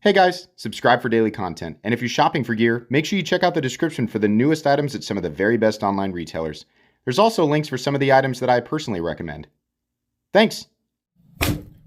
Hey guys, subscribe for daily content, and if you're shopping for gear, make sure you check out the description for the newest items at some of the very best online retailers. There's also links for some of the items that I personally recommend. Thanks!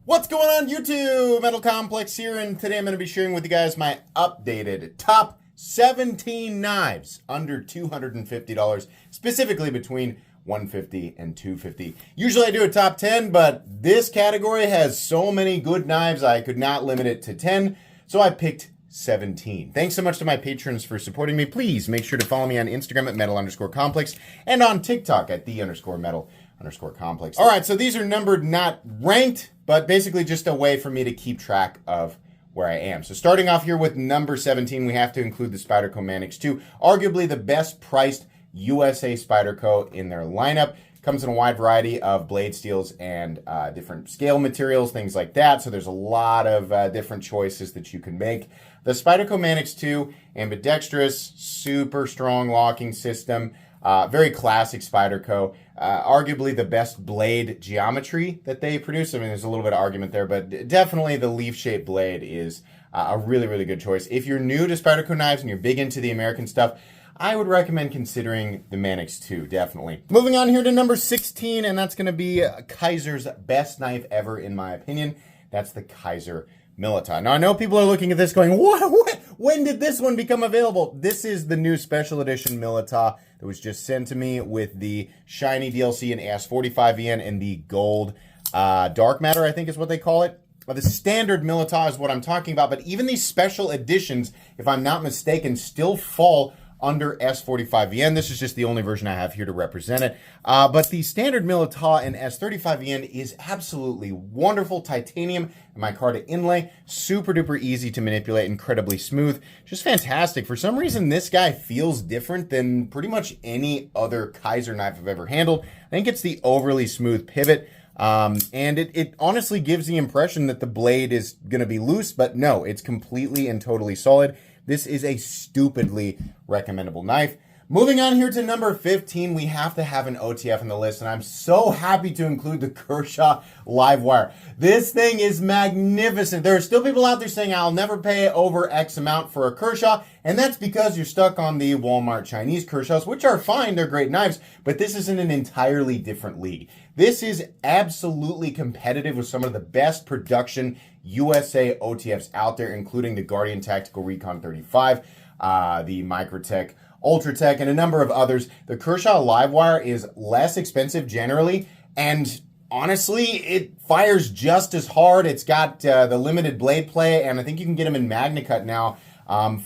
What's going on YouTube? Metal Complex here, and today I'm going to be sharing with you guys my updated top 17 knives under $250, specifically between $150 and $250. Usually I do a top 10, but this category has so many good knives I could not limit it to 10. So I picked 17. Thanks so much to my patrons for supporting me. Please make sure to follow me on Instagram at metal_complex and on TikTok at _metal_complex. All right, so these are numbered, not ranked, but basically just a way for me to keep track of where I am. So starting off here with number 17, we have to include the Spyderco X2, arguably the best priced USA Spyderco in their lineup. Comes in a wide variety of blade steels and different scale materials, things like that. So there's a lot of different choices that you can make. The Spyderco X2, ambidextrous, super strong locking system, very classic Spyderco. Arguably the best blade geometry that they produce. I mean, there's a little bit of argument there, but definitely the leaf-shaped blade is a really, really good choice. If you're new to Spyderco knives and you're big into the American stuff, I would recommend considering the X2, definitely. Moving on here to number 16, and that's going to be Kaiser's best knife ever, in my opinion. That's the Kaiser Milano. Now, I know people are looking at this going, what? When did this one become available? This is the new special edition Milano that was just sent to me with the shiny DLC and AS45VN and the gold dark matter, I think is what they call it. The standard Milano is what I'm talking about, but even these special editions, if I'm not mistaken, still fall under S45VN. This is just the only version I have here to represent it. But the standard Milano and S35VN is absolutely wonderful. Titanium and micarta inlay. Super duper easy to manipulate, incredibly smooth. Just fantastic. For some reason, this guy feels different than pretty much any other Kaiser knife I've ever handled. I think it's the overly smooth pivot. And it honestly gives the impression that the blade is going to be loose, but no, it's completely and totally solid. This is a stupidly recommendable knife. Moving on here to number 15, we have to have an OTF in the list, and I'm so happy to include the Kershaw Livewire. This thing is magnificent. There are still people out there saying, I'll never pay over X amount for a Kershaw, and that's because you're stuck on the Walmart Chinese Kershaws, which are fine, they're great knives, but this is in an entirely different league. This is absolutely competitive with some of the best production USA OTFs out there, including the Guardian Tactical Recon 35, the Microtech Ultratech, and a number of others. The Kershaw Livewire is less expensive generally, and honestly, it fires just as hard. It's got the limited blade play, and I think you can get them in MagnaCut now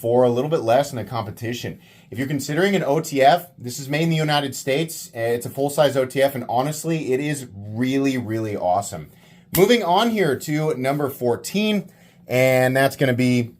for a little bit less in the competition. If you're considering an OTF, this is made in the United States. It's a full-size OTF, and honestly, it is really, really awesome. Moving on here to number 14, and that's going to be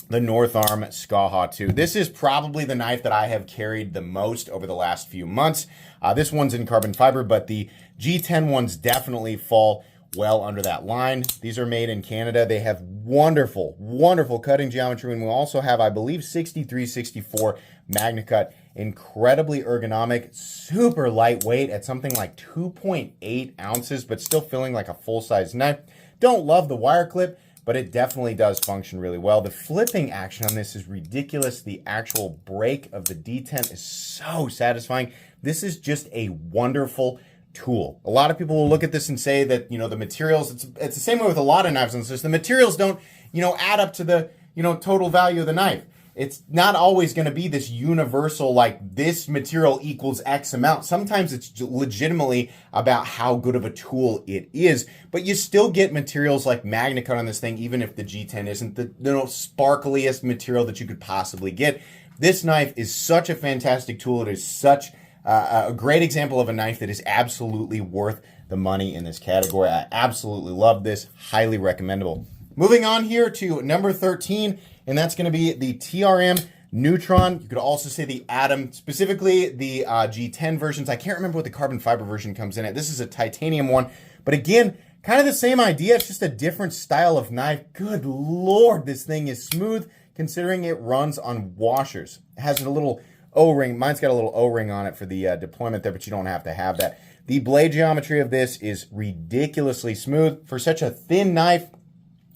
the Arm Skaha 2. This is probably the knife that I have carried the most over the last few months. This one's in carbon fiber, but the G10 ones definitely fall well under that line. These are made in Canada. They have wonderful, wonderful cutting geometry, and we also have, I believe, 63, 64 MagnaCut. Incredibly ergonomic, super lightweight at something like 2.8 ounces, but still feeling like a full-size knife. Don't love the wire clip, but it definitely does function really well. The flipping action on this is ridiculous. The actual break of the detent is so satisfying. This is just a wonderful tool. A lot of people will look at this and say that, you know, the materials, it's the same way with a lot of knives on this. The materials don't, you know, add up to the, you know, total value of the knife. It's not always going to be this universal, like this material equals X amount. Sometimes it's legitimately about how good of a tool it is, but you still get materials like MagnaCut on this thing, even if the G10 isn't the sparkliest material that you could possibly get. This knife is such a fantastic tool. It is such a great example of a knife that is absolutely worth the money in this category. I absolutely love this. Highly recommendable. Moving on here to number 13, and that's going to be the TRM Neutron. You could also say the Atom, specifically the G10 versions. I can't remember what the carbon fiber version comes in at. This is a titanium one, but again, kind of the same idea. It's just a different style of knife. Good Lord, this thing is smooth considering it runs on washers. It has a little O-ring. Mine's got a little O-ring on it for the deployment there, but you don't have to have that. The blade geometry of this is ridiculously smooth. For such a thin knife,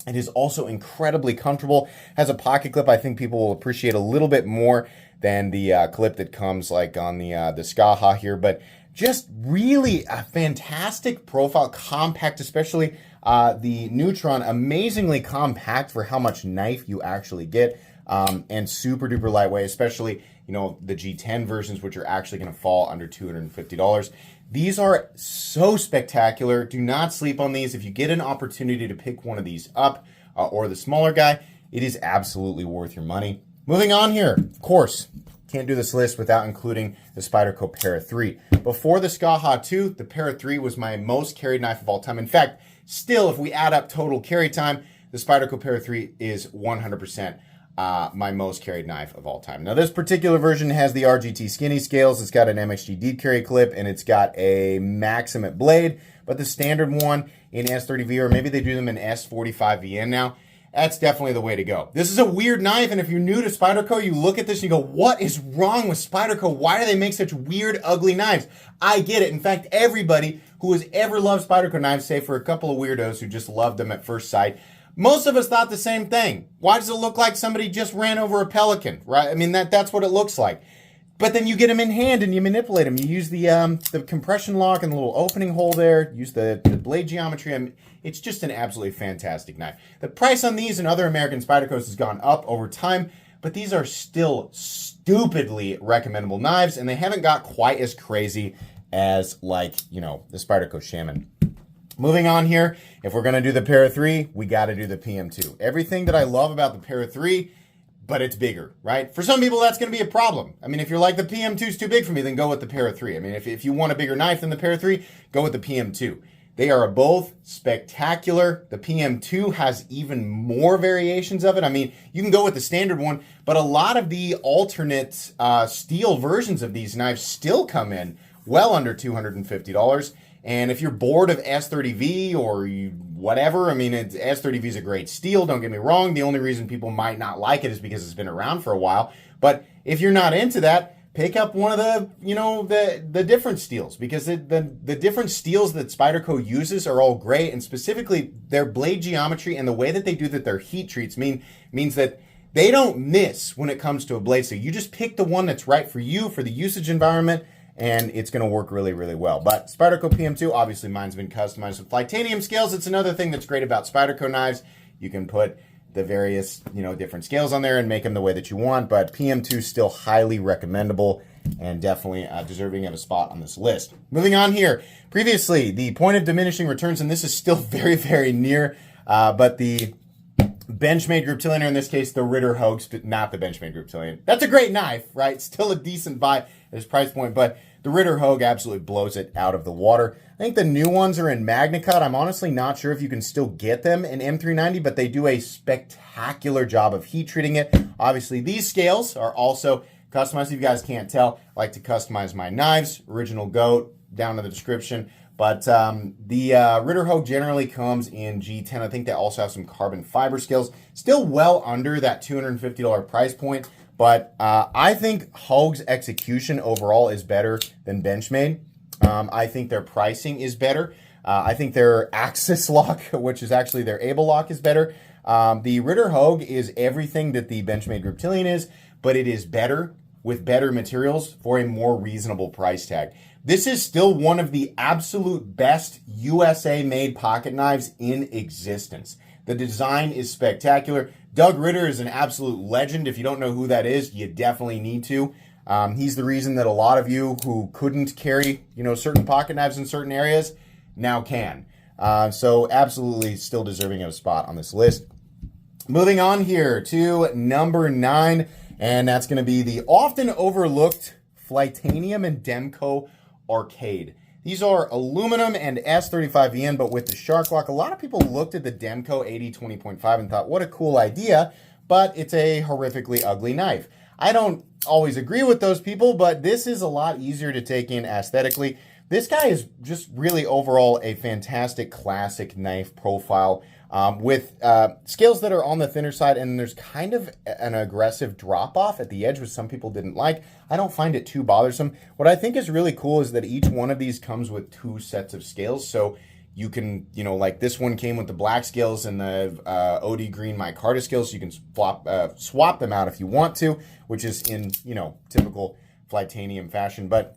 It is also incredibly comfortable. Has a pocket clip I think people will appreciate a little bit more than the clip that comes like on the Skaha here, but just really a fantastic profile, compact, especially the Neutron, amazingly compact for how much knife you actually get, and super duper lightweight, especially, you know, the G10 versions, which are actually going to fall under $250. These are so spectacular. Do not sleep on these. If you get an opportunity to pick one of these up, or the smaller guy, it is absolutely worth your money. Moving on here, of course, can't do this list without including the Spyderco Para 3. Before the Skaha 2, the Para 3 was my most carried knife of all time. In fact, still, if we add up total carry time, the Spyderco Para 3 is 100% my most carried knife of all time. Now, this particular version has the RGT skinny scales. It's got an MXG deep carry clip, and it's got a Maximate blade. But the standard one in S30V, or maybe they do them in S45VN now, that's definitely the way to go. This is a weird knife, and if you're new to Spyderco, you look at this and you go, what is wrong with Spyderco? Why do they make such weird, ugly knives? I get it. In fact, everybody who has ever loved Spyderco knives, save for a couple of weirdos who just loved them at first sight, most of us thought the same thing. Why does it look like somebody just ran over a pelican, right? I mean, that's what it looks like. But then you get them in hand and you manipulate them. You use the compression lock and the little opening hole there. Use the blade geometry. It's just an absolutely fantastic knife. The price on these and other American Spydercos has gone up over time, but these are still stupidly recommendable knives, and they haven't got quite as crazy as, like, you know, the Spyderco Shaman. Moving on here, if we're going to do the Para 3, we got to do the PM2. Everything that I love about the Para 3, but it's bigger, right? For some people, that's going to be a problem. I mean, if you're like, the PM2 is too big for me, then go with the Para 3. I mean, if you want a bigger knife than the Para 3, go with the PM2. They are both spectacular. The PM2 has even more variations of it. I mean, you can go with the standard one, but a lot of the alternate steel versions of these knives still come in well under $250. And if you're bored of S30V or whatever, I mean, S30V is a great steel, don't get me wrong. The only reason people might not like it is because it's been around for a while. But if you're not into that, pick up one of the, you know, the different steels, because the different steels that Spyderco uses are all great, and specifically their blade geometry and the way that they do that their heat treats means that they don't miss when it comes to a blade. So you just pick the one that's right for you, for the usage environment, and it's going to work really, really well. But Spyderco PM2, obviously mine's been customized with titanium scales. It's another thing that's great about Spyderco knives. You can put the various, you know, different scales on there and make them the way that you want, but PM2 is still highly recommendable and definitely deserving of a spot on this list. Moving on here, previously, the point of diminishing returns, and this is still very, very near, but the Benchmade Group Tillionaire, in this case, the Ritter Hog, not the Benchmade Group Tillionaire. That's a great knife, right? Still a decent buy at its price point, but the Ritter Hog absolutely blows it out of the water. I think the new ones are in MagnaCut. I'm honestly not sure if you can still get them in M390, but they do a spectacular job of heat treating it. Obviously, these scales are also customized. If you guys can't tell, I like to customize my knives. Original GOAT, down in the description. But the Ritter Hog generally comes in G10. I think they also have some carbon fiber scales. Still well under that $250 price point. But I think Hog's execution overall is better than Benchmade. I think their pricing is better. I think their axis lock, which is actually their able lock, is better. The Ritter Hog is everything that the Benchmade Group Tillionaire is, but it is better with better materials for a more reasonable price tag. This is still one of the absolute best USA-made pocket knives in existence. The design is spectacular. Doug Ritter is an absolute legend. If you don't know who that is, you definitely need to. He's the reason that a lot of you who couldn't carry, you know, certain pocket knives in certain areas now can. So absolutely still deserving of a spot on this list. Moving on here to number 9, and that's going to be the often overlooked Flytanium and Demco Arcade. These are aluminum and S35VN, but with the shark lock. A lot of people looked at the Demco AD20.5 and thought, what a cool idea, but it's a horrifically ugly knife. I don't always agree with those people, but this is a lot easier to take in aesthetically. This guy is just really overall a fantastic classic knife profile with scales that are on the thinner side, and there's kind of an aggressive drop off at the edge, which some people didn't like. I don't find it too bothersome. What I think is really cool is that each one of these comes with 2 sets of scales, so You can, you know, like this one came with the black scales and the OD green micarta scales, so you can swap them out if you want to, which is in, you know, typical Flytanium fashion. But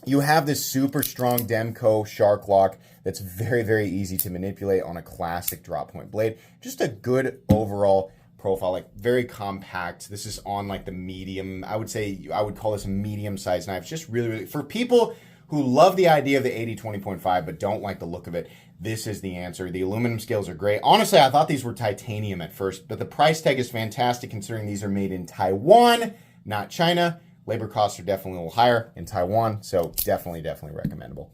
you have this super strong Demco shark lock that's very, very easy to manipulate on a classic drop point blade. Just a good overall profile, like very compact. This is on like the medium, I would call this a medium sized knife. It's just really, really, for people who love the idea of the AD20.5 but don't like the look of it, this is the answer. The aluminum scales are great. Honestly, I thought these were titanium at first, but the price tag is fantastic considering these are made in Taiwan, not China. Labor costs are definitely a little higher in Taiwan, so definitely recommendable.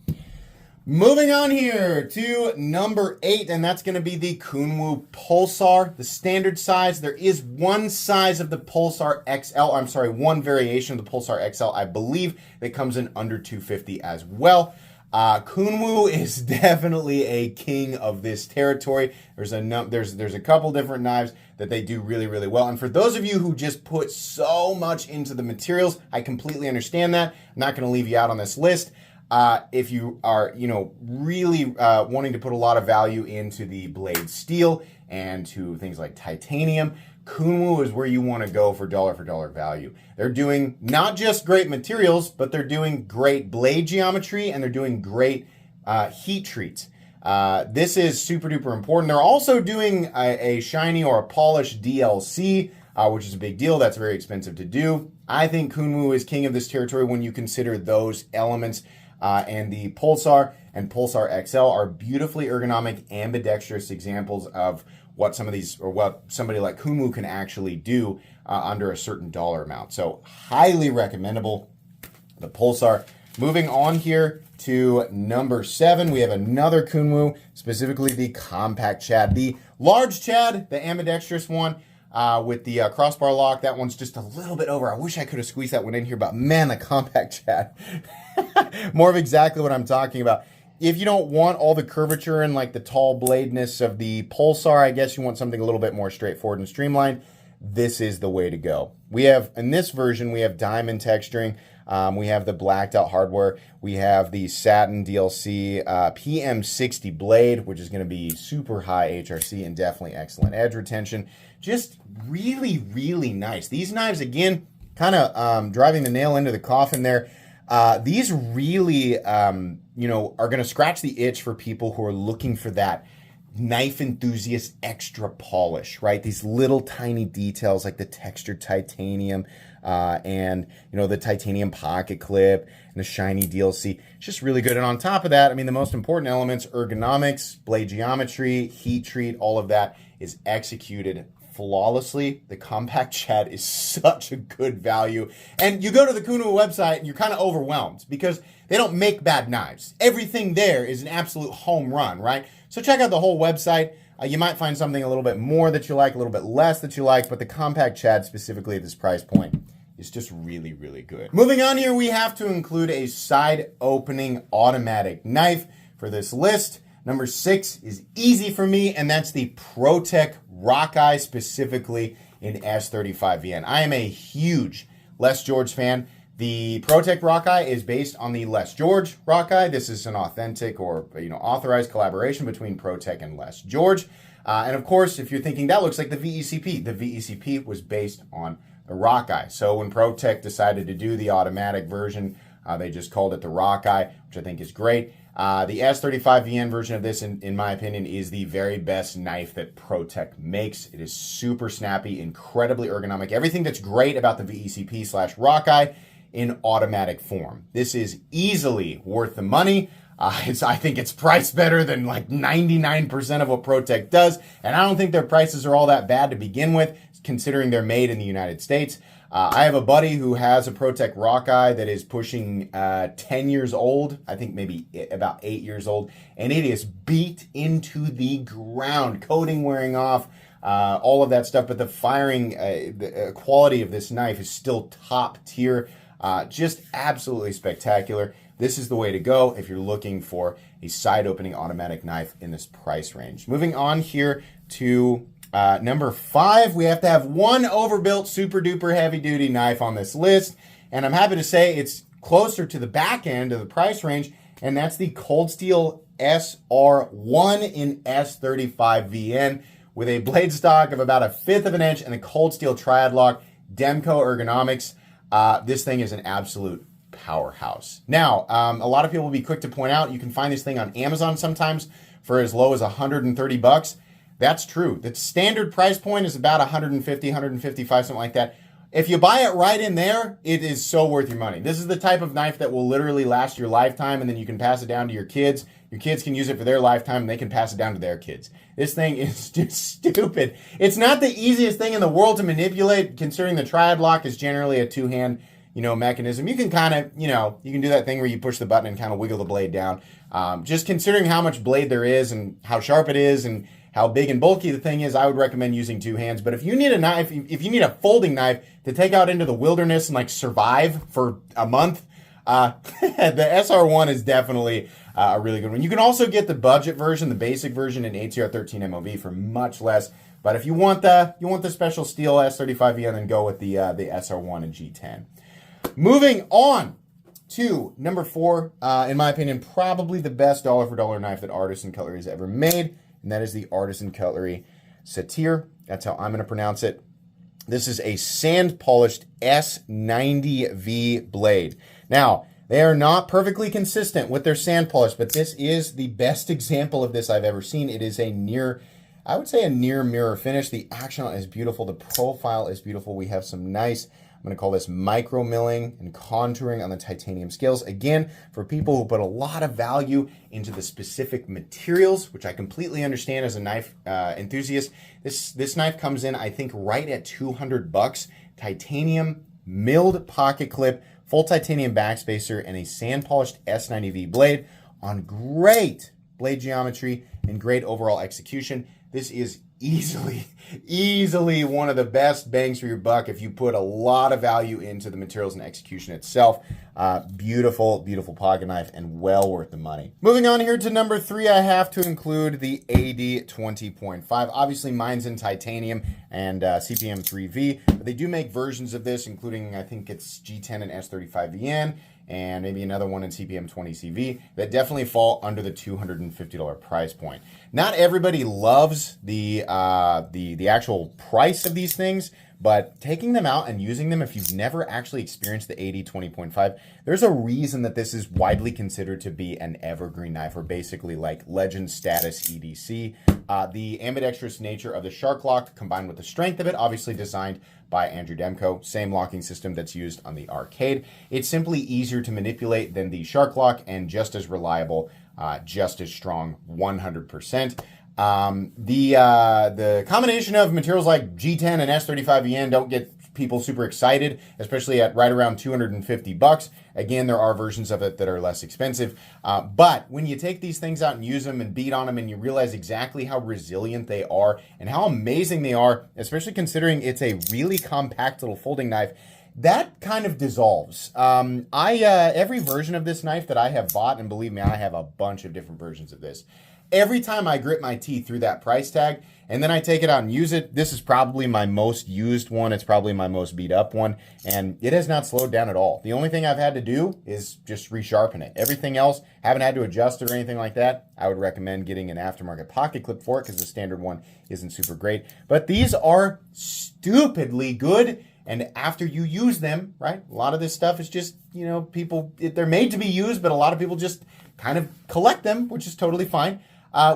Moving on here to number 8, and that's going to be the Kunwu Pulsar, the standard size. There is one size of the Pulsar XL, one variation of the Pulsar XL, I believe, that comes in under $250 as well. Kunwu is definitely a king of this territory. There's a couple different knives that they do really, really well. And for those of you who just put so much into the materials, I completely understand that. I'm not going to leave you out on this list. If you are, you know, really wanting to put a lot of value into the blade steel and to things like titanium, Kunwu is where you want to go for dollar value. They're doing not just great materials, but they're doing great blade geometry and they're doing great heat treats. This is super duper important. They're also doing a shiny or a polished DLC, which is a big deal. That's very expensive to do. I think Kunwu is king of this territory when you consider those elements. And the Pulsar and Pulsar XL are beautifully ergonomic, ambidextrous examples of what some of these, or what somebody like Kunwu can actually do under a certain dollar amount. So highly recommendable, the Pulsar. Moving on here to number 7, we have another Kunwu, specifically the Compact Chad. The large Chad, the ambidextrous one, with the crossbar lock, that one's just a little bit over. I wish I could have squeezed that one in here, but man, the Compact Chad. More of exactly what I'm talking about. If you don't want all the curvature and like the tall bladeness of the Pulsar, I guess you want something a little bit more straightforward and streamlined, this is the way to go. We have, in this version, we have diamond texturing. We have the blacked out hardware. We have the satin DLC PM60 blade, which is going to be super high HRC and definitely excellent edge retention. Just really, really nice. These knives, again, kind of driving the nail into the coffin there. These really, you know, are going to scratch the itch for people who are looking for that knife enthusiast extra polish, right? These little tiny details like the textured titanium and, you know, the titanium pocket clip and the shiny DLC. It's just really good. And on top of that, I mean, the most important elements, ergonomics, blade geometry, heat treat, all of that is executed flawlessly. The Compact Chad is such a good value. And you go to the Kunwu website and you're kind of overwhelmed because they don't make bad knives. Everything there is an absolute home run, right? So check out the whole website. You might find something a little bit more that you like, a little bit less that you like, but the Compact Chad specifically at this price point is just really, really good. Moving on here, we have to include a side opening automatic knife for this list. Number 6 is easy for me, and that's the Protech Rockeye, specifically in S35VN. I am a huge Les George fan. The Protech Rockeye is based on the Les George Rockeye. This is an authentic or, you know, authorized collaboration between Protech and Les George. And of course, if you're thinking that looks like the VECP was based on the Rockeye. So when Protech decided to do the automatic version, they just called it the Rockeye, which I think is great. The S35VN version of this, in my opinion, is the very best knife that Protech makes. It is super snappy, incredibly ergonomic. Everything that's great about the VECP/Rockeye in automatic form. This is easily worth the money. I think it's priced better than like 99% of what Protech does, and I don't think their prices are all that bad to begin with, considering they're made in the United States. I have a buddy who has a Protech Rockeye that is pushing 10 years old, I think maybe about 8 years old, and it is beat into the ground, coating wearing off, all of that stuff, but the firing the quality of this knife is still top tier, just absolutely spectacular. This is the way to go if you're looking for a side opening automatic knife in this price range. Moving on here to number 5, we have to have one overbuilt super duper heavy duty knife on this list. And I'm happy to say it's closer to the back end of the price range. And that's the Cold Steel SR1 in S35VN with a blade stock of about 1/5 of an inch and a cold steel triad lock, Demco ergonomics. This thing is an absolute powerhouse. Now, a lot of people will be quick to point out you can find this thing on Amazon sometimes for as low as $130. That's true. The standard price point is about $150, $155, something like that. If you buy it right in there, it is so worth your money. This is the type of knife that will literally last your lifetime, and then you can pass it down to your kids. Your kids can use it for their lifetime, and they can pass it down to their kids. This thing is just stupid. It's not the easiest thing in the world to manipulate, considering the triad lock is generally a two-hand, mechanism. You can kind of, you can do that thing where you push the button and kind of wiggle the blade down. Just considering how much blade there is and how sharp it is and how big and bulky the thing is, I would recommend using two hands. But if you need a knife, if you need a folding knife to take out into the wilderness and survive for a month, the SR1 is definitely a really good one. You can also get the budget version, the basic version in ATR 13 MOV for much less. But if you want the special steel S35VN, then go with the SR1 and G10. Moving on to number 4, in my opinion, probably the best dollar for dollar knife that Artisan Cutlery has ever made, and that is the Artisan Cutlery Sar. That's how I'm going to pronounce it. This is a sand-polished S90V blade. Now, they are not perfectly consistent with their sand polish, but this is the best example of this I've ever seen. It is I would say a near mirror finish. The action on it is beautiful. The profile is beautiful. We have some nice, I'm going to call this micro milling and contouring on the titanium scales. Again, for people who put a lot of value into the specific materials, which I completely understand as a knife enthusiast, this knife comes in, I think, right at $200. Titanium milled pocket clip, full titanium backspacer, and a sand polished S90V blade on great blade geometry and great overall execution. This is easily one of the best bangs for your buck if you put a lot of value into the materials and execution itself. Beautiful pocket knife and well worth the money. Moving on here to number 3, I have to include the AD20.5. Obviously, mine's in titanium and CPM3V, but they do make versions of this, including, I think it's G10 and S35VN, and maybe another one in CPM20CV that definitely fall under the $250 price point. Not everybody loves the actual price of these things, but taking them out and using them, if you've never actually experienced the AD20.5, there's a reason that this is widely considered to be an evergreen knife, or basically like legend status EDC. The ambidextrous nature of the shark lock combined with the strength of it, obviously designed by Andrew Demco, same locking system that's used on the Arcade. It's simply easier to manipulate than the shark lock and just as reliable, just as strong, 100%. The combination of materials like G10 and S35VN don't get people super excited, especially at right around $250. Again, there are versions of it that are less expensive. But when you take these things out and use them and beat on them, and you realize exactly how resilient they are and how amazing they are, especially considering it's a really compact little folding knife, that kind of dissolves. Every version of this knife that I have bought, and believe me, I have a bunch of different versions of this, every time I grit my teeth through that price tag, and then I take it out and use it, this is probably my most used one. It's probably my most beat up one, and it has not slowed down at all. The only thing I've had to do is just resharpen it. Everything else, haven't had to adjust it or anything like that. I would recommend getting an aftermarket pocket clip for it because the standard one isn't super great. But these are stupidly good, and after you use them, right, a lot of this stuff is just, they're made to be used, but a lot of people just kind of collect them, which is totally fine.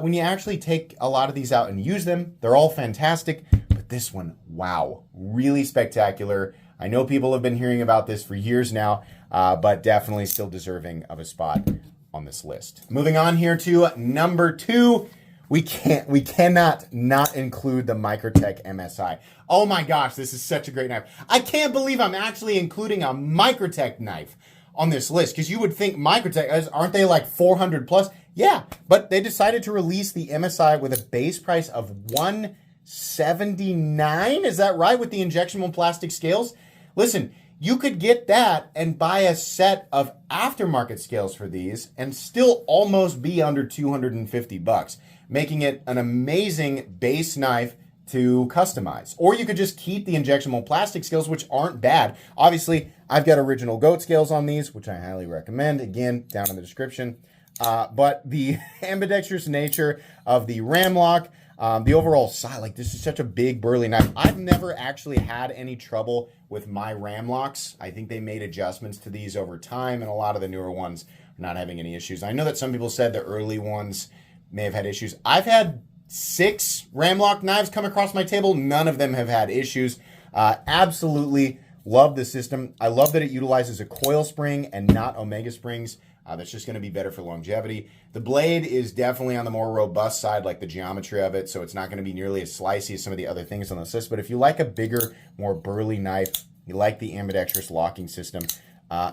When you actually take a lot of these out and use them, they're all fantastic. But this one, wow, really spectacular. I know people have been hearing about this for years now, but definitely still deserving of a spot on this list. Moving on here to number 2, we cannot not include the Microtech MSI. Oh my gosh, this is such a great knife. I can't believe I'm actually including a Microtech knife on this list, because you would think Microtech, aren't they like 400 plus? Yeah, but they decided to release the MSI with a base price of $179. Is that right, with the injectable plastic scales? Listen, you could get that and buy a set of aftermarket scales for these and still almost be under $250, making it an amazing base knife to customize. Or you could just keep the injectable plastic scales, which aren't bad. Obviously, I've got original goat scales on these, which I highly recommend. Again, down in the description. but the ambidextrous nature of the ram lock, the overall size, like this is such a big burly knife. I've never actually had any trouble with my ram locks. I think they made adjustments to these over time, and a lot of the newer ones are not having any issues. I know that some people said the early ones may have had issues. I've had 6 ram lock knives come across my table. None of them have had issues. Absolutely love the system. I love that it utilizes a coil spring and not omega springs. That's just going to be better for longevity. The blade is definitely on the more robust side, like the geometry of it, so it's not going to be nearly as slicey as some of the other things on this list. But if you like a bigger, more burly knife, you like the ambidextrous locking system,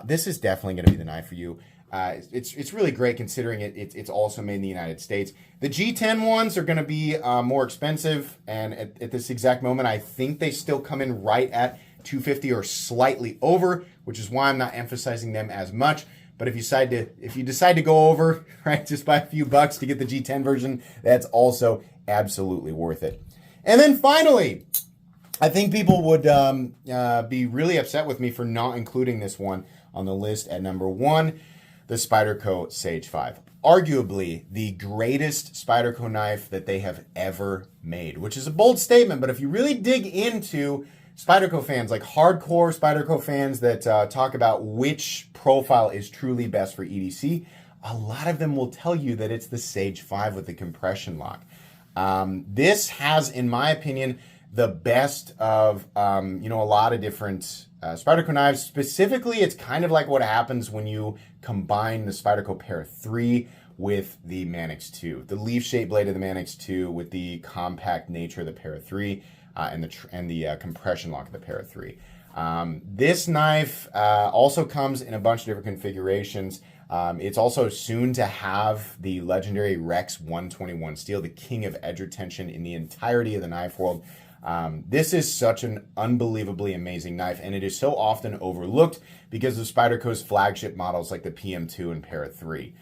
this is definitely going to be the knife for you. It's really great considering it's also made in the United States. The G10 ones are going to be more expensive, and at this exact moment, I think they still come in right at $250 or slightly over, which is why I'm not emphasizing them as much. But if you decide to go over, right, just by a few bucks to get the G10 version, that's also absolutely worth it. And then finally, I think people would be really upset with me for not including this one on the list at number 1, the Spyderco Sage 5. Arguably the greatest Spyderco knife that they have ever made, which is a bold statement, but if you really dig into Spyderco fans, like hardcore Spyderco fans that talk about which profile is truly best for EDC, a lot of them will tell you that it's the Sage 5 with the compression lock. This has, in my opinion, the best of a lot of different Spyderco knives. Specifically, it's kind of like what happens when you combine the Spyderco Para 3 with the Man X2. The leaf-shaped blade of the Man X2 with the compact nature of the Para 3. And the compression lock of the Para 3. This knife also comes in a bunch of different configurations. It's also soon to have the legendary Rex 121 steel, the king of edge retention in the entirety of the knife world. This is such an unbelievably amazing knife, and it is so often overlooked because of Spyderco's flagship models like the PM2 and Para 3.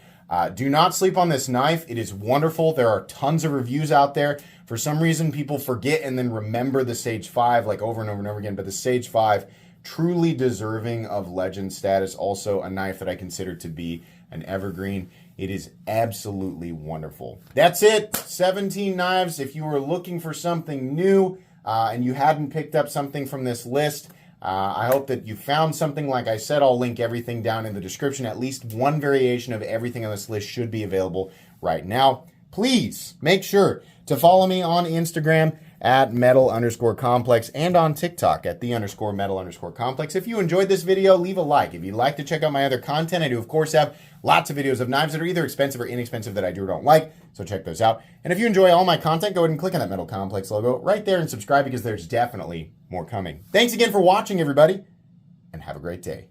Do not sleep on this knife. It is wonderful. There are tons of reviews out there. For some reason, people forget and then remember the Sage 5 like over and over and over again. But the Sage 5, truly deserving of legend status. Also a knife that I consider to be an evergreen. It is absolutely wonderful. That's it. 17 knives. If you were looking for something new and you hadn't picked up something from this list, I hope that you found something. Like I said, I'll link everything down in the description. At least one variation of everything on this list should be available right now. Please make sure to follow me on Instagram at metal_complex and on TikTok at _metal_complex. If you enjoyed this video, leave a like. If you'd like to check out my other content, I do, of course, have lots of videos of knives that are either expensive or inexpensive that I do or don't like, so check those out. And if you enjoy all my content, go ahead and click on that Metal Complex logo right there and subscribe because there's definitely more coming. Thanks again for watching, everybody, and have a great day.